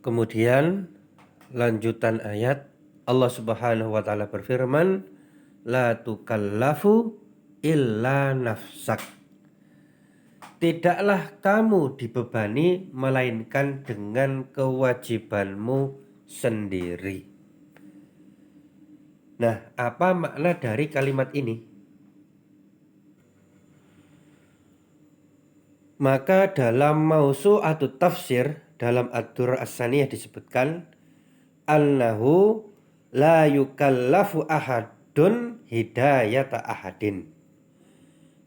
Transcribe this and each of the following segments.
Kemudian lanjutan ayat Allah Subhanahu wa taala berfirman, la tukallafu illa nafsak. Tidaklah kamu dibebani melainkan dengan kewajibanmu sendiri. Nah, apa makna dari kalimat ini? Maka dalam Mausu'atut Tafsir dalam Ad-Durr As-Saniyah disebutkan annahu la yukallafu ahadun hidayata ahadin.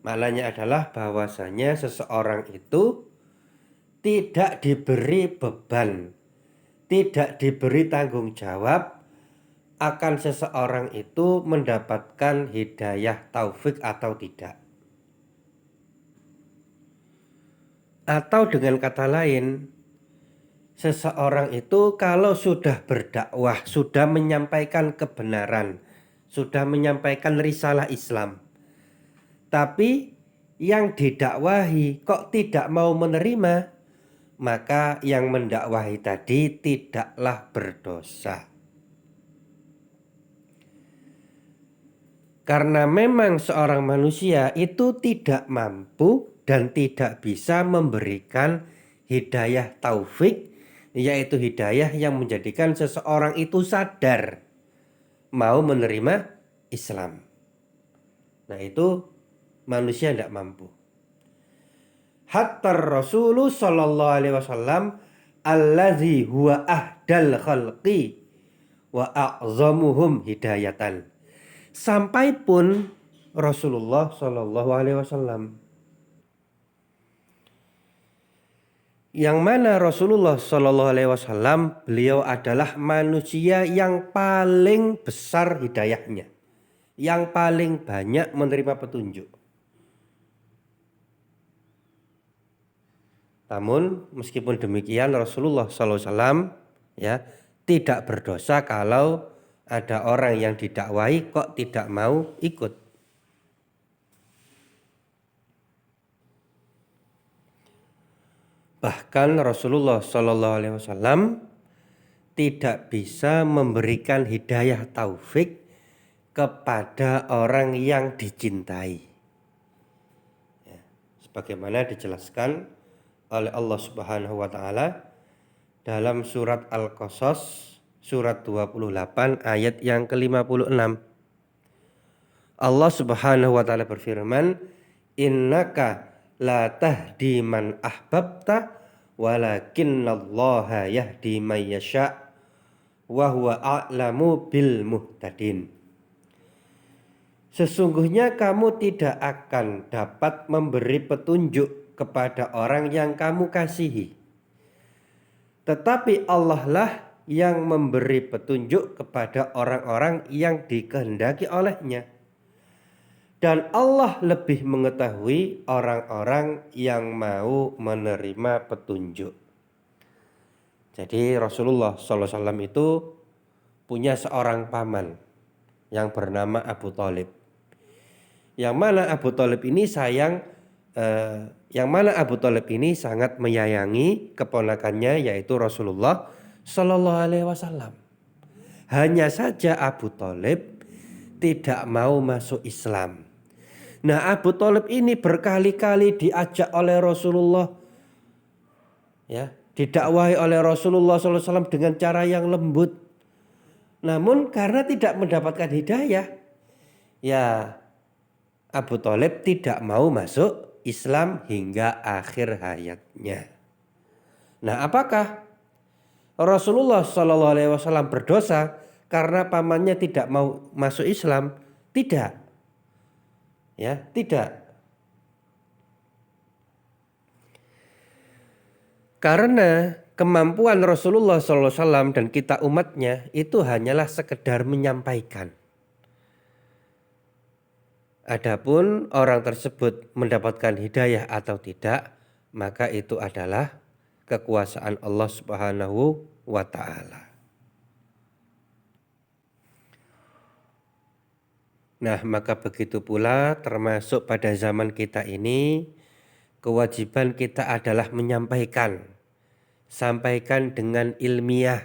Maknanya adalah bahwasanya seseorang itu tidak diberi beban, tidak diberi tanggung jawab akan seseorang itu mendapatkan hidayah taufik atau tidak. Atau dengan kata lain, seseorang itu kalau sudah berdakwah, sudah menyampaikan kebenaran, sudah menyampaikan risalah Islam, tapi yang didakwahi kok tidak mau menerima, maka yang mendakwahi tadi tidaklah berdosa. Karena memang seorang manusia itu tidak mampu dan tidak bisa memberikan hidayah taufik, yaitu hidayah yang menjadikan seseorang itu sadar mau menerima Islam. Nah, itu manusia tidak mampu. Hatta Rasulullah sallallahu alaihi wasallam allazi huwa ahdal khalqi wa a'zamuhum hidayatan. Sampai pun Rasulullah sallallahu alaihi wasallam, yang mana Rasulullah sallallahu alaihi wasallam beliau adalah manusia yang paling besar hidayahnya, yang paling banyak menerima petunjuk. Namun meskipun demikian Rasulullah sallallahu alaihi wasallam tidak berdosa kalau ada orang yang didakwahi kok tidak mau ikut. Bahkan Rasulullah sallallahu alaihi wasallam tidak bisa memberikan hidayah taufik kepada orang yang dicintai. Sebagaimana dijelaskan oleh Allah Subhanahu wa taala dalam surat Al-Qasas surat 28 ayat yang ke-56. Allah Subhanahu wa taala berfirman, innaka la tahdi man ahbabta walakinallaha yahdi man yasha wa huwa a'lamu bil muhtadin. Sesungguhnya kamu tidak akan dapat memberi petunjuk kepada orang yang kamu kasihi, tetapi Allah lah yang memberi petunjuk kepada orang-orang yang dikehendaki olehnya. Dan Allah lebih mengetahui orang-orang yang mau menerima petunjuk. Jadi Rasulullah SAW itu punya seorang paman yang bernama Abu Thalib. Yang mana Abu Thalib ini sangat menyayangi keponakannya yaitu Rasulullah Sallallahu Alaihi Wasallam. Hanya saja Abu Thalib tidak mau masuk Islam. Nah, Abu Thalib ini berkali-kali diajak oleh Rasulullah, didakwahi oleh Rasulullah SAW dengan cara yang lembut. Namun karena tidak mendapatkan hidayah, Abu Thalib tidak mau masuk Islam hingga akhir hayatnya. Nah, apakah Rasulullah SAW berdosa karena pamannya tidak mau masuk Islam? Tidak. Tidak. Karena kemampuan Rasulullah SAW dan kita umatnya itu hanyalah sekedar menyampaikan. Adapun orang tersebut mendapatkan hidayah atau tidak, maka itu adalah kekuasaan Allah Subhanahu wa taala. Nah, maka begitu pula termasuk pada zaman kita ini, kewajiban kita adalah menyampaikan Sampaikan dengan ilmiah,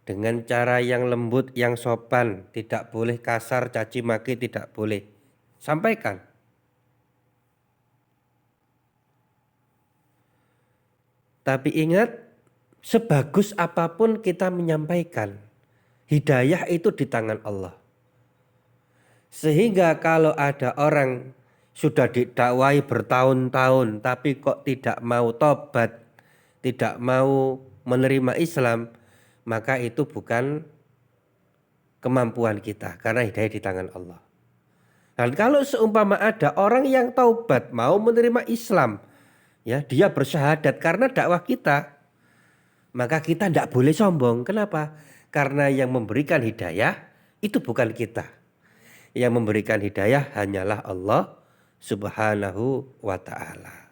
dengan cara yang lembut, yang sopan. Tidak boleh kasar, caci maki, tidak boleh. Sampaikan. Tapi ingat, sebagus apapun kita menyampaikan, hidayah itu di tangan Allah. Sehingga kalau ada orang sudah didakwai bertahun-tahun tapi kok tidak mau tobat, tidak mau menerima Islam, maka itu bukan kemampuan kita karena hidayah di tangan Allah. Dan kalau seumpama ada orang yang taubat mau menerima Islam, ya dia bersyahadat karena dakwah kita, maka kita tidak boleh sombong. Kenapa? Karena yang memberikan hidayah itu bukan kita. Yang memberikan hidayah hanyalah Allah Subhanahu wa ta'ala.